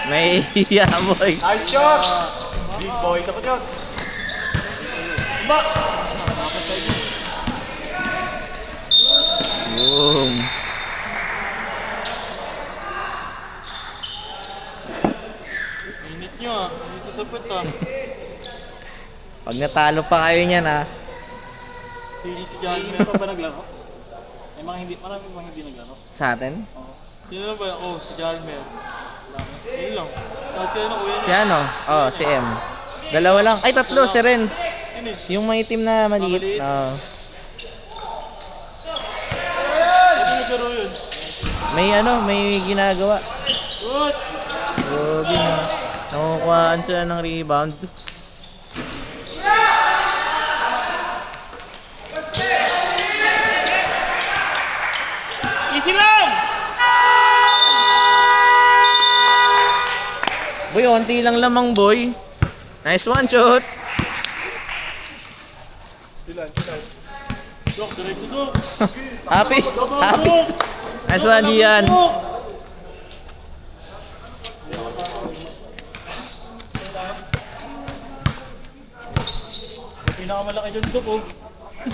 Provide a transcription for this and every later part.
May iya, boy. Nice shot! Big boy, dapat yun. Ba! Boom. Init nyo ah. Init sa put ah. Pag natalo pa kayo niyan, ha. Si Jalmer pa ba naglaro? May mga hindi, marami mga hindi naglaro. Sa atin? Oo. Sino na ba? Oh, si Jalmer. Yun lang. Kasi ano, kuya Si niya. ano? Oh, si M. Dalawa lang. Ay, tatlo, si Renz. Yun eh. Yung may team na maliit. Maliit. Oh. Ano naglaro yun? May ano, may ginagawa. Good! Grabe na. Nakukuhaan sila ng rebound. Easy lang! Boy, onti lang lamang, boy. Nice one, shot. Silan. Dok, diretso dok. Happy. Happy. Nice one, Gian. Pinakamalaki dyan dok oh.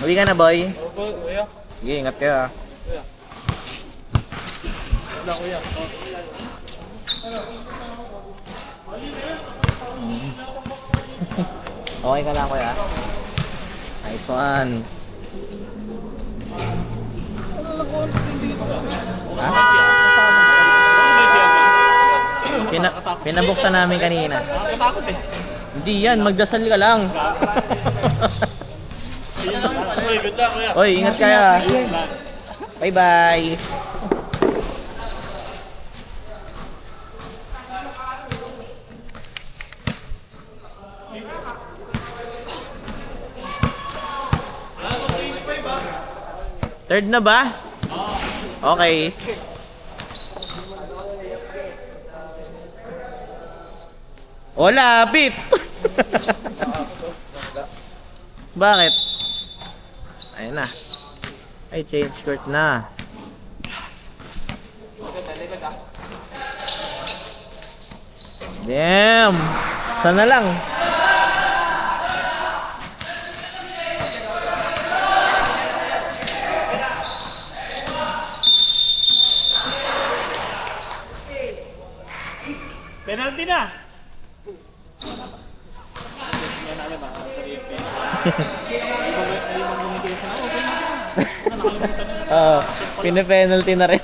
Uwi ka na, boy. Opo, kuya. Sige, ingat kayo, ha. Kuya. Wala kuya. Oh. Okay ka lang, kuya. Nice one. Ha? Pinabuksan namin kanina. Nakakatakot eh. Hindi yan, magdasal ka lang. Ayun lang. Uy, good luck kuya. Oy, ingat kayo, ha. Bye-bye. Third na ba? Okay. Oh, lapit. Bakit? Ayun na. Ay, change court na. Damn! Sana lang. Penalty na! Oo, pina-penalty na rin.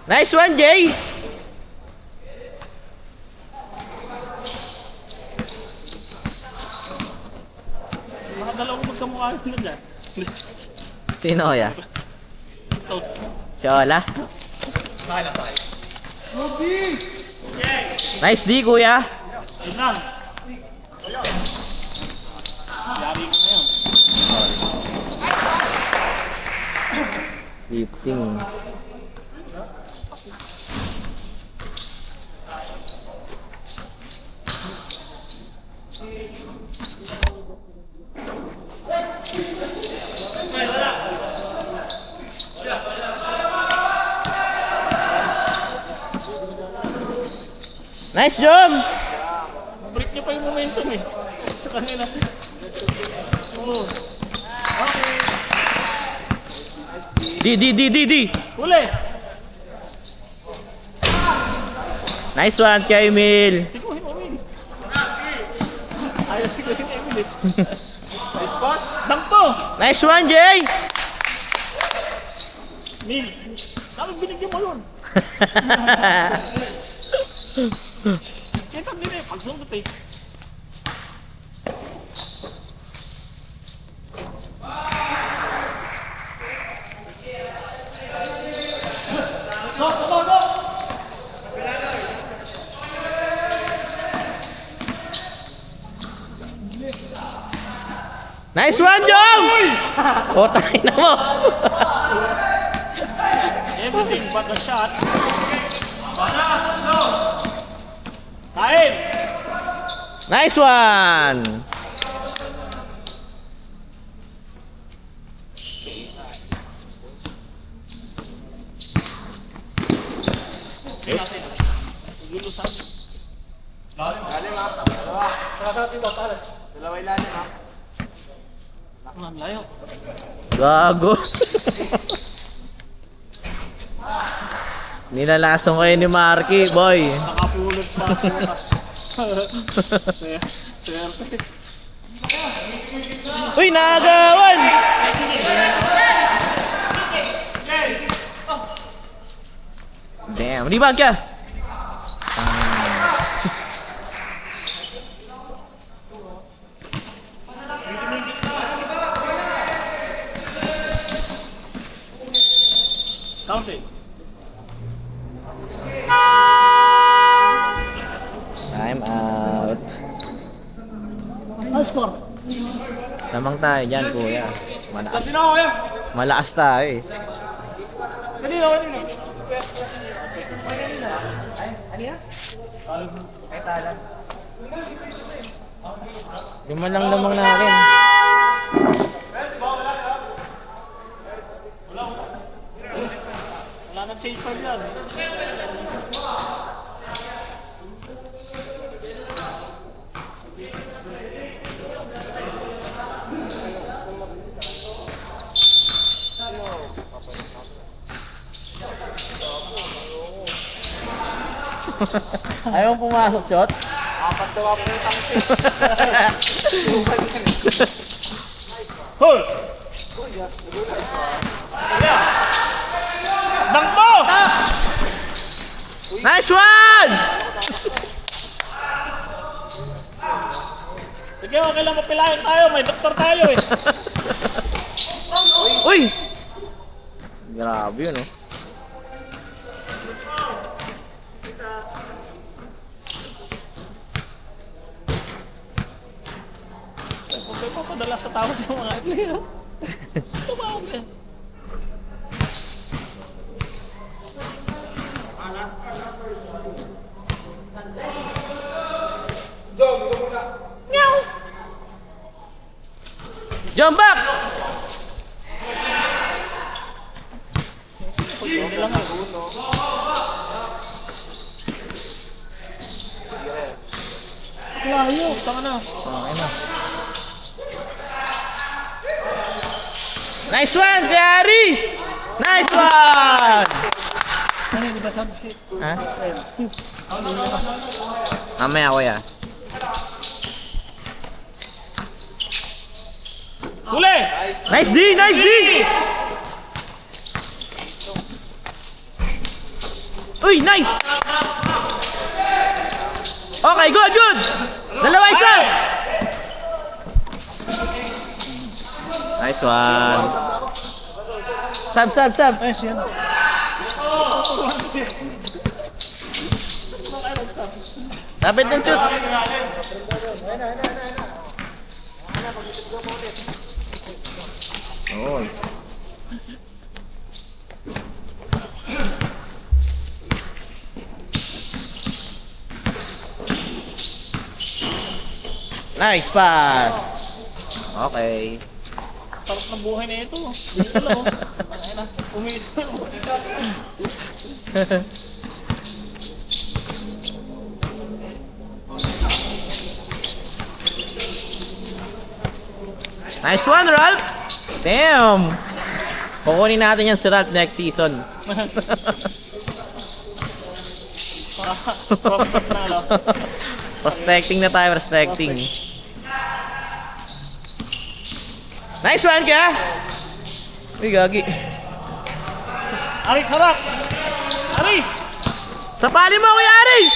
Nice one, Jay! Mga dalawang magkamukha na dyan. Sino kaya? Ito. Si Ola? Nice D, kuya! Ayun lang. Yari ko na yan. Lifting. Nice job! Break niya pa yung momentum eh. Sa kanila. Oo. Okay. D. Huli! Nice one, kay Emil. Sikuhin mo, Emil. Ayaw sikuhin Emil eh. Nice pass. Dunk to! Nice one, Jay! Emil, sabi binigyan mo yun. Kita din eh, pagsunod eh. Go! Nice one, Jom! O, tayo na mo. Everything but a shot. Kain! Nice one! Gulusan. Ang layo. Gago. Nilalasong kayo ni Marky, boy. Nakapulot pa ako na. Swerte. Uy, nagawan! Damn, rebound ka! Count it. Time out. Ano score? Lamang tayo dyan, kuya. Sabi na ako yan. Malakas tayo eh. Kanina. Lima lang lamang natin. Wala nang change pa yan. Ayaw mong pumasok, Chot? Apat daw ako yung tangke. Hoy! Dangbo! Nice one! Sige, okay lang mapilayan tayo. May doktor tayo eh. Uy! Grabe yun, oh. Huwag kayo papadala sa tawag ng mga player. Tumawag yan. Jump back! Hindi lang ako. Layo, tama na. Okay na. Nice one, si Aris! Nice one! Ano, di ba sabi? Ha? Mamaya, kuya. Huli! Nice D! Nice D! Uy, nice! Okay, good, good! Dalawa isa! Nice one! Sab! Ayos yan. Lapit ng shoot! Oh. Nice pass! Okay. Sarap ng buhay na ito. Dito lang. Ayun na, umito. Nice one, Ralph! Damn! Kukunin natin yan si Ralph next season. Prospect na lang. Prospecting na tayo, prospecting. Nice one, kaya! Uy, gagi. Aris, harap! Aris! Sapali mo, Kuya Aris!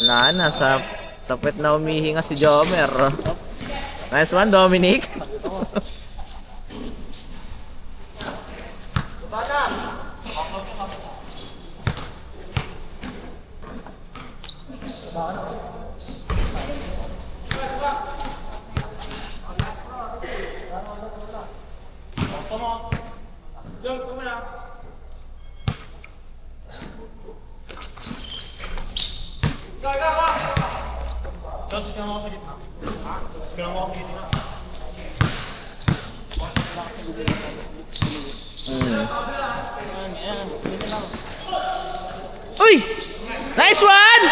Wala na, sa pet na umihinga si Jomer. Nice one, Dominic. Mm. Ayan. Ganyan lang. Uy! Nice one!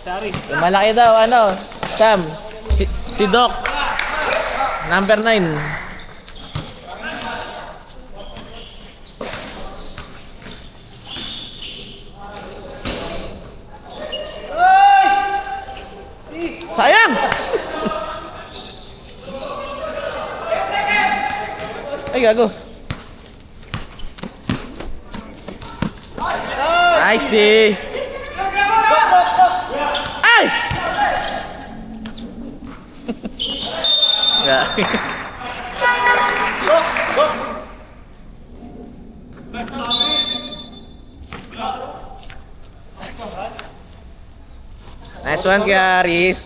Sorry. Yung malaki daw, ano? Sam, si Doc. Number 9. Sayang! Ay, gago. Nice, D. Ay! Gago. Nice one, Kuya Aris.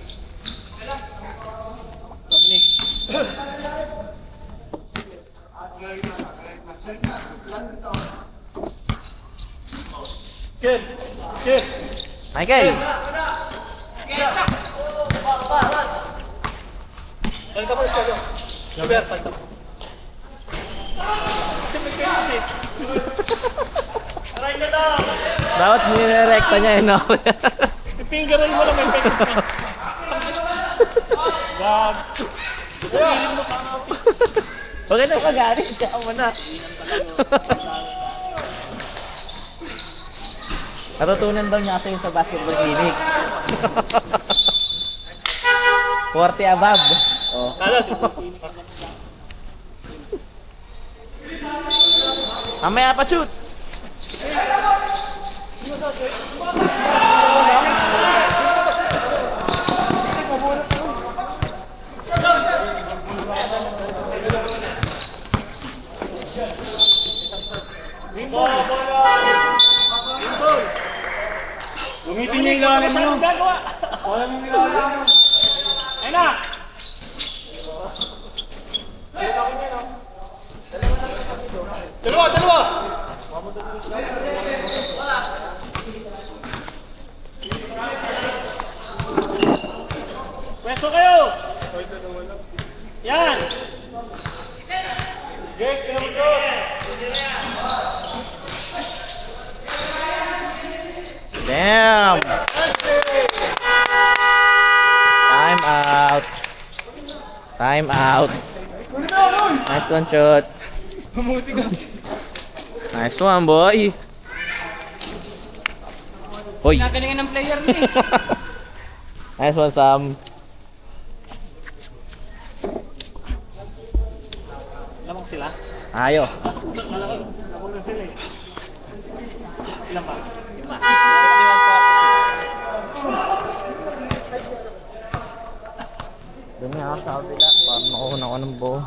Good. Good. Michael. Talita mo siya. Super, talita mo. Kasi may kayo kasi. Aray ka daw! Dapat nirerekta niya, no? Ipingaran mo lang may penis na. Gag. Sabihin mo sana ako. Huwag ka na magalit, kaya mo na. Natutunan daw niya kasi sa basketball clinic. 40 above. Oh. Mamaya pa shoot. Gumitin niya ilalim mo. Gagawa. Wala mong ilalim mo. Ayun na. Dalawa. Pwesto kayo. Yan. Yes, kaya mo to. Damn. Time out. Nice one, shoot. Nice one, boy. Hoy. Nagalingan ng player ni. Nice one, Sam. Lamang sila. Ayo. Lamang na sila eh. Ilan ba? 5. Dumi ako sa kabila. Parang nakuha ko ng bow.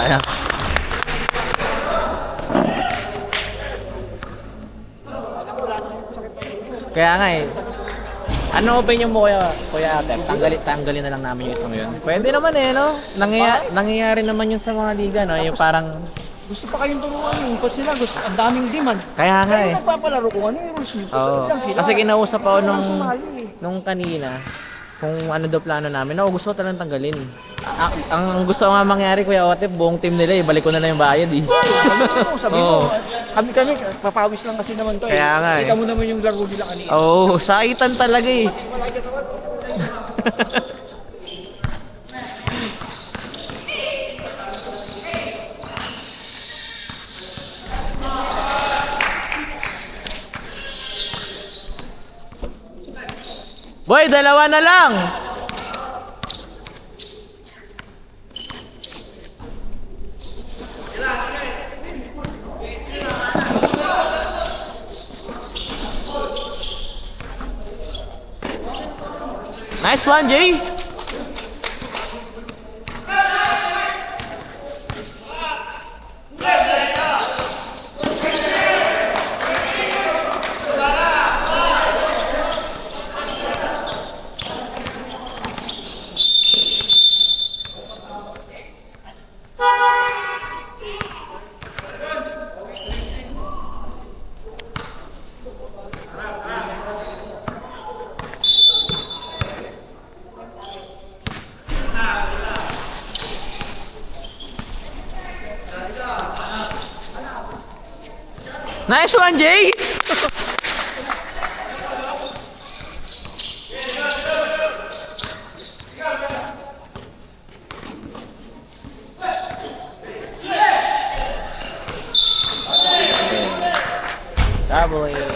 Ano? Kaya nga eh. Ano opinion mo Kuya Atep? Tanggalin na lang namin yung isang yun. Pwede naman eh, no? Nangyayari naman yun sa mga liga, no? Yung parang... Gusto pa kayong turuan yung coach sila, gusto, ang daming demand. Kaya nga eh. Kaya nagpapalaro kung ano yung rules nyo. Oo. Susunod lang sila. Kasi kinausap ako Sumali eh. nung kanina kung ano daw plano namin. Ako gusto ko talagang tanggalin. Ang gusto ko nga mangyari, Kuya Otep, buong team nila ibalik ko na lang yung bayad eh. Sabi Oo. mo, kami, papawis lang kasi naman to eh. Kaya nga eh. Kita mo naman yung laro nila kanina. Oo, saitan talaga eh. Wala ka tawag. Boy, dalawa na lang. Nice one, Jay. Nice one, Jay. Doubling.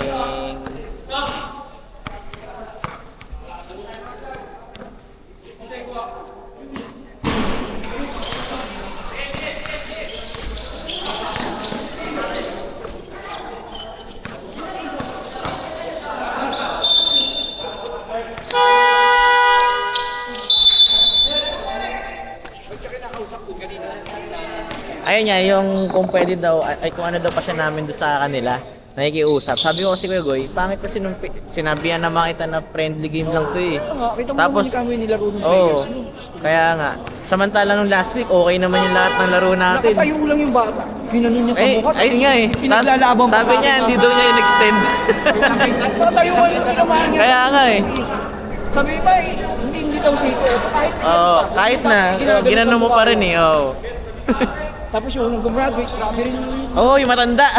Ayun niya, yung kung pwede daw, ay kung ano daw pa siya namin doon sa kanila, nakikiusap. Sabi ko kasi Kuya Goy, pangit kasi nung sinabihan naman kita na friendly game lang to eh. Kita mo Tapos, naman kami nilaro ng Oo, players mo. kaya nga. Samantala nung last week, okay naman yung lahat ng laro natin. Nakatayo lang yung bata. Pinanon niya sa mukha. Ayun nga eh. Pinaglalaban pa Sabi niya, hindi daw niya in-extend. Nakatayo ka yung tinamaan niya. Kaya nga eh. Sabi ba eh, hindi daw safe eh. Kahit na, ginano mo pa rin eh. Oo. Tapos yung nag-graduate, grabe rin yung... Oo, yung matanda.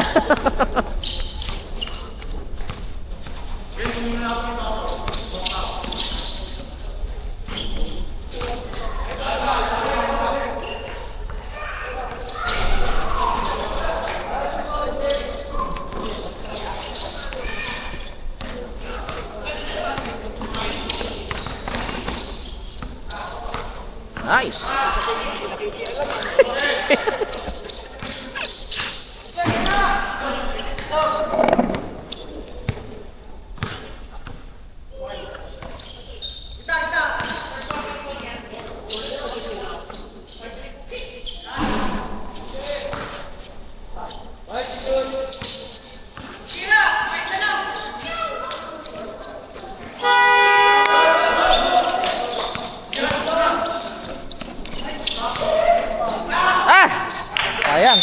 Nice. Sayang.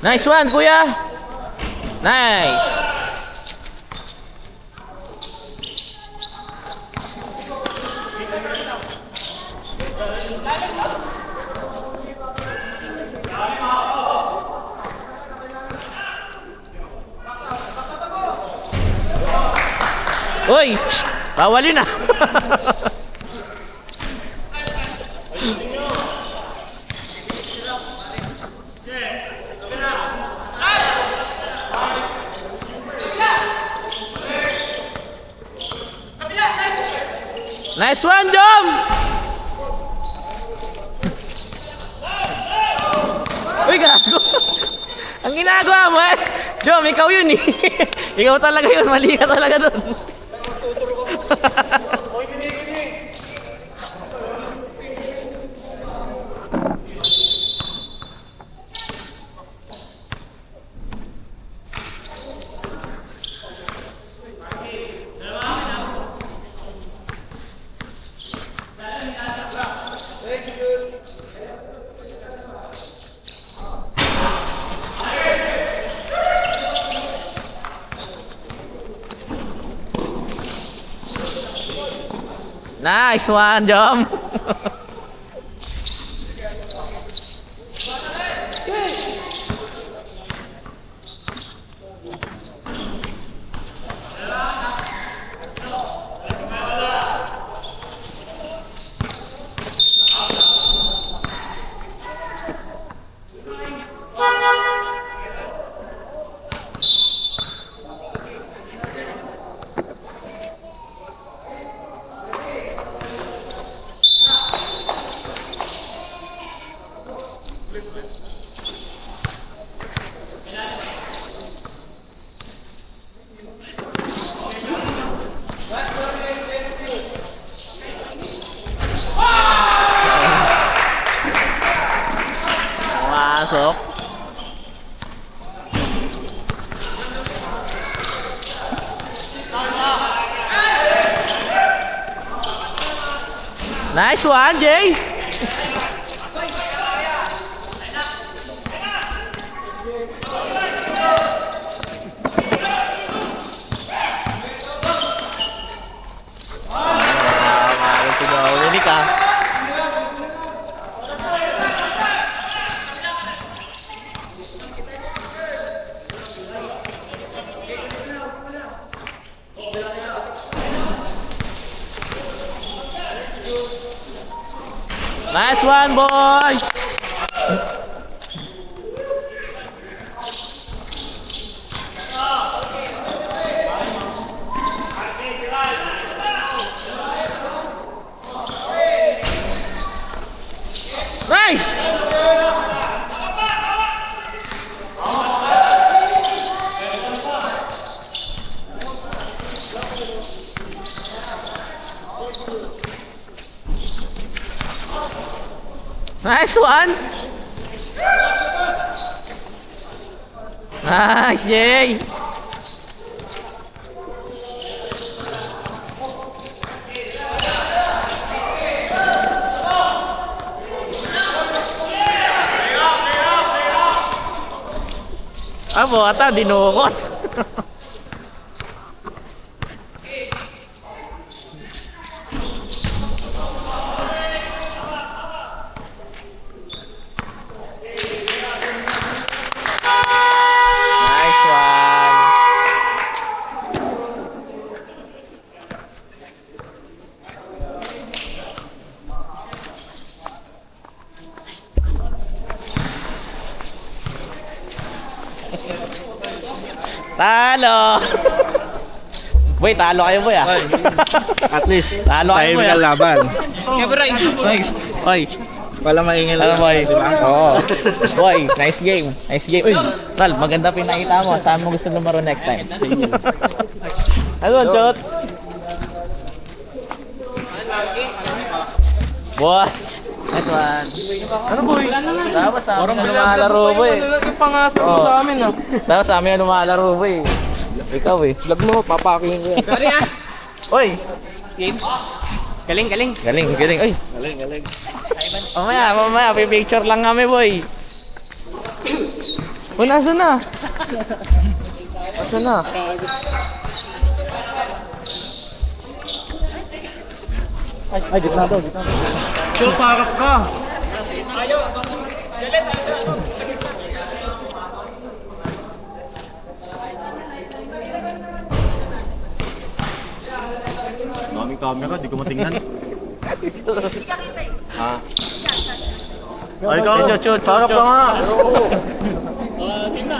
Nice one, Kuya. Nice. Uy! Bawal yun ah! Nice one, Jom! Uy, gago! Ang ginagawa mo eh! Jom, ikaw yun eh! Ikaw talaga yun, mali ka talaga doon. Nice one, Jom. Masuk. Nice one, Jay. Ini kah? Nice one, boys. Nice. Nice one. Nice, Jay. Abo ata dinukot. Nice one. Talo! Boy, talo kayo boy ah. At least, Talo kayo boy ah. laban. Oy, Wala maingay ano boy? Oo. Boy, nice game. Nice game. Uy, Tal, maganda pinakita mo. Saan mo gusto lumaro next time? Ano, shot? Boy! Nice one. Ano boy? Tapos sa amin na lumalaro boy. Pangasap mo sa amin ah. Tapos sa amin na lumalaro boy. Ikaw eh. Vlog mo, papaking ko yan. Oy! Galing. Galing. Oy! Galing. Mamaya, pipicture lang kami boy. O, nasa na? Nasa na? Ay, gitna daw. So, sarap ka. Daming camera, di ko matingnan. Ha? Ay, ikaw, sarap ka nga. Team na.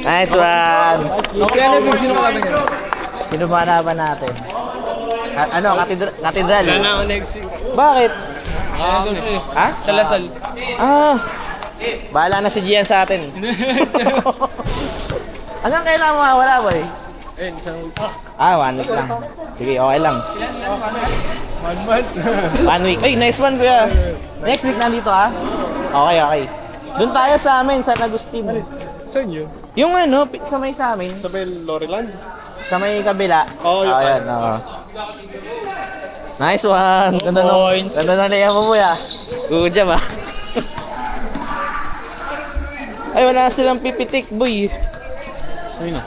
Nice one! Kaya na sino ka lang Sino ba hanapan natin? Ano, katedral? na ako next week. Bakit? Ha? Sa Lasal. Ah! Bahala na si Gian sa atin. Hanggang kailan mawawala, boy? Ayun, isang week. 1 week lang. Sige, okay lang. 1 month. 1 week. Ay, nice one, kuya. Next week nandito, ha? Okay, okay. Doon tayo sa amin, San Agustin. Saan yun? Yung ano, sa may sa amin. Sa Loriland? Sa may kabila. Oo, yun. Ayan, oo. Nice one! Ganda Points. na liya mo, kuya. Good job, ha? Ay, wala silang pipitik, boy. Sino?